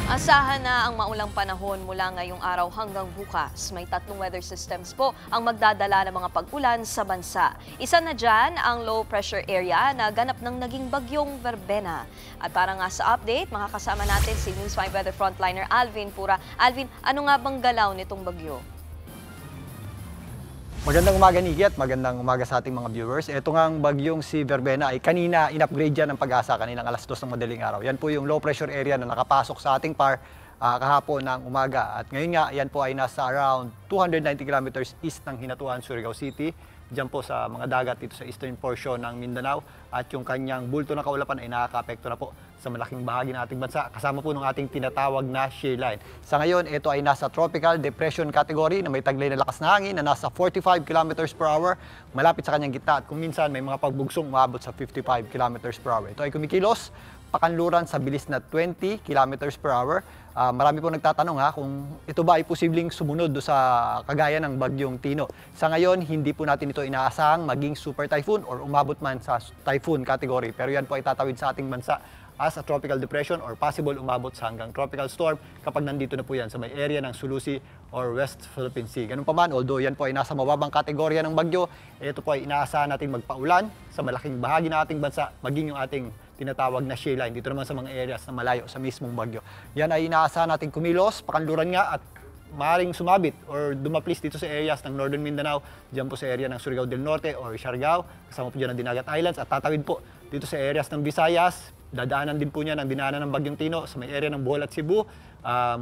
Asahan na ang maulang panahon mula ngayong araw hanggang bukas. May 3 weather systems po ang magdadala ng mga pag-ulan sa bansa. Isa na dyan ang low pressure area na ganap ng naging bagyong Verbena. At para nga sa update, makakasama natin si News 5 Weather Frontliner Alvin Pura. Alvin, ano nga bang galaw nitong bagyo? Magandang umaga, Nikki, at magandang umaga sa ating mga viewers. Ito nga ang bagyong si Verbena ay kanina in-upgrade yan ng Pag-asa kaninang alas 2 ng madaling araw. Yan po yung low pressure area na nakapasok sa ating PAR kahapon ng umaga. At ngayon nga, yan po ay nasa around 290 kilometers east ng Hinatuan, Surigao City. Diyan po sa mga dagat dito sa eastern portion ng Mindanao. At yung kanyang bulto na kaulapan ay nakaka-apekto na po sa malaking bahagi ng ating bansa. Kasama po ng ating tinatawag na shear line. Sa ngayon, ito ay nasa tropical depression category na may taglay na lakas na hangin na nasa 45 kilometers per hour. Malapit sa kanyang gitna at kung minsan may mga pagbugsong umabot sa 55 kilometers per hour. Ito ay kumikilos pakanluran sa bilis na 20 kilometers per hour. Marami po nagtatanong kung ito ba ay posibleng sumunod sa kagaya ng bagyong Tino. Sa ngayon, hindi po natin ito inaasahang maging super typhoon or umabot man sa typhoon category. Pero yan po ay tatawid sa ating bansa as a tropical depression or possible umabot sa hanggang tropical storm kapag nandito na po yan sa may area ng Sulusi or West Philippine Sea. Ganun pa man, although yan po ay nasa mababang kategorya ng bagyo, ito po ay inaasahan natin magpaulan sa malaking bahagi ng ating bansa, maging yung ating tinatawag na shear line dito naman sa mga areas na malayo sa mismong bagyo. Yan ay inaasahan natin kumilos, pakanluran nga at maaaring sumabit or dumaplis dito sa areas ng Northern Mindanao, diyan po sa area ng Surigao del Norte or Siargao, kasama po dyan ang Dinagat Islands at tatawid po dito sa areas ng Visayas. Dadaanan din po niya ng dinaanan ng bagyong Tino sa may area ng Bohol at Cebu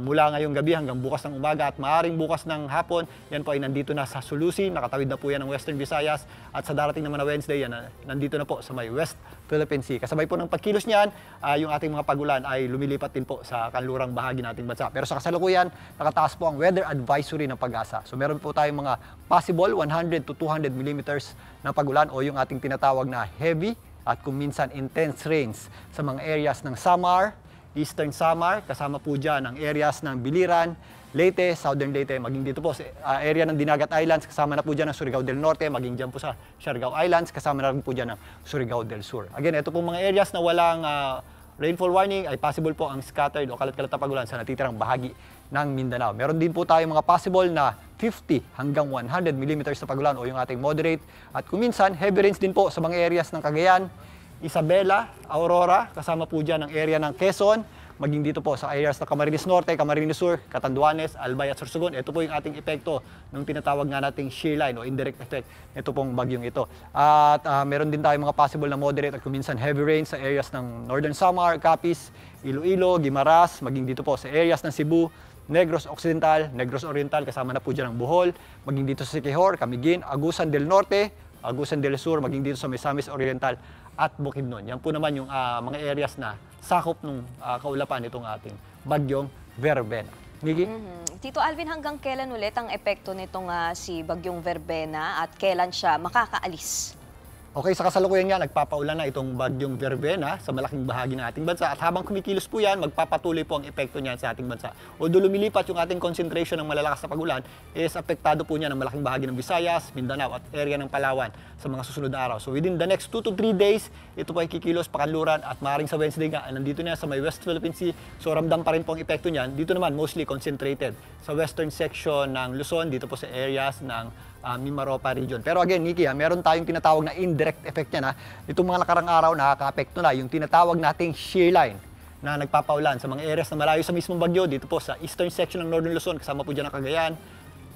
mula ngayong gabi hanggang bukas ng umaga at maaaring bukas ng hapon. Yan po ay nandito na sa Sulusi, nakatawid na po yan ng Western Visayas at sa darating naman na Wednesday yan nandito na po sa may West Philippine Sea. Kasabay po ng pagkilos niyan, yung ating mga pagulan ay lumilipat din po sa kanlurang bahagi ng ating bansa. Pero sa kasalukuyan, nakataas po ang weather advisory ng Pag-asa. So meron po tayong mga possible 100 to 200 millimeters na pagulan o yung ating tinatawag na heavy at kung minsan intense rains sa mga areas ng Samar, Eastern Samar, kasama po dyan ang areas ng Biliran, Leyte, Southern Leyte, maging dito po sa area ng Dinagat Islands, kasama na po dyan ang Surigao del Norte, maging dyan po sa Siargao Islands, kasama na rin po dyan ang Surigao del Sur. Again, ito po mga areas na walang rainfall warning ay possible po ang scattered o kalat-kalat na pagulan sa natitirang bahagi ng Mindanao. Meron din po tayong mga possible na 50 hanggang 100 millimeters na pagulan o yung ating moderate. At kung minsan, heavy rains din po sa mga areas ng Cagayan, Isabela, Aurora, kasama po dyan ang area ng Quezon, maging dito po sa areas ng Camarines Norte, Camarines Sur, Catanduanes, Albay at Sorsogon. Ito po yung ating epekto ng tinatawag nga nating shear line o indirect effect nito pong bagyong ito. At meron din tayong mga possible na moderate at kung minsan heavy rains sa areas ng Northern Samar, Capiz, Iloilo, Guimaras, maging dito po sa areas ng Cebu, Negros Occidental, Negros Oriental, kasama na po dyan ang Bohol, maging dito sa Siquijor, Camiguin, Agusan del Norte, Agusan del Sur, maging dito sa Misamis Oriental at Bukidnon. Yan po naman yung mga areas na sakop ng kaulapan itong ating bagyong Verbena. Nikki? Tito Alvin, hanggang kailan ulit ang epekto nitong si bagyong Verbena at kailan siya makakaalis? Okay, sa kasalukuyan nga, nagpapaulan na itong bagyong Verbena sa malaking bahagi ng ating bansa. At habang kumikilos po yan, magpapatuloy po ang epekto niyan sa ating bansa. Although lumilipat yung ating concentration ng malalakas na pagulan, is apektado po niya ng malaking bahagi ng Visayas, Mindanao at area ng Palawan sa mga susunod na araw. So within the next 2 to 3 days, ito po ay kikilos, pakanluran at maaaring sa Wednesday nga, nandito na sa may West Philippine Sea. So ramdam pa rin po ang epekto niyan. Dito naman, mostly concentrated sa western section ng Luzon, dito po sa areas ng Mimaropa region. Pero again, Nikki, meron tayong tinatawag na indirect effect niya. Itong mga nakarang araw, nakaka-apekto na yung tinatawag nating shear line na nagpapaulan sa mga areas na malayo sa mismong bagyo. Dito po sa eastern section ng Northern Luzon, kasama po dyan ang Cagayan,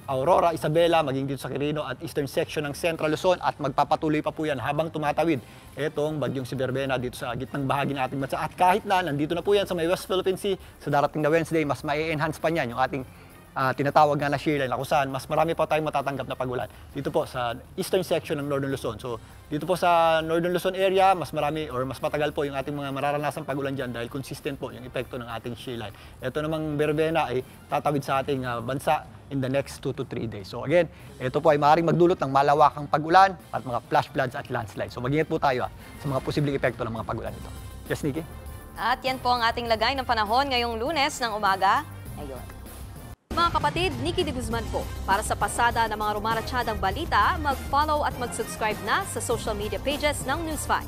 Aurora, Isabela, maging dito sa Quirino at eastern section ng Central Luzon at magpapatuloy pa po yan habang tumatawid itong bagyong si Verbena dito sa gitnang bahagi ng ating bansa. At kahit na nandito na po yan sa may West Philippine Sea, sa darating na Wednesday, mas ma-enhance pa niyan yung ating tinatawag nga na shear line, kung saan mas marami pa tayong matatanggap na pagulan dito po sa eastern section ng Northern Luzon. So dito po sa Northern Luzon area, mas marami or mas matagal po yung ating mga mararanasang pagulan dyan dahil consistent po yung epekto ng ating shear line. Ito namang Verbena ay tatawid sa ating bansa in the next 2 to 3 days. So again, ito po ay maaaring magdulot ng malawakang pagulan at mga flash floods at landslides. So mag-ingat po tayo sa mga posibleng epekto ng mga pagulan ito. Yes, Nikki? At yan po ang ating lagay ng panahon ngayong Lunes ng umaga. Ngayon. Mga kapatid, Nikki de Guzman po. Para sa pasada ng mga rumaratsyadang balita, mag-follow at mag-subscribe na sa social media pages ng News 5.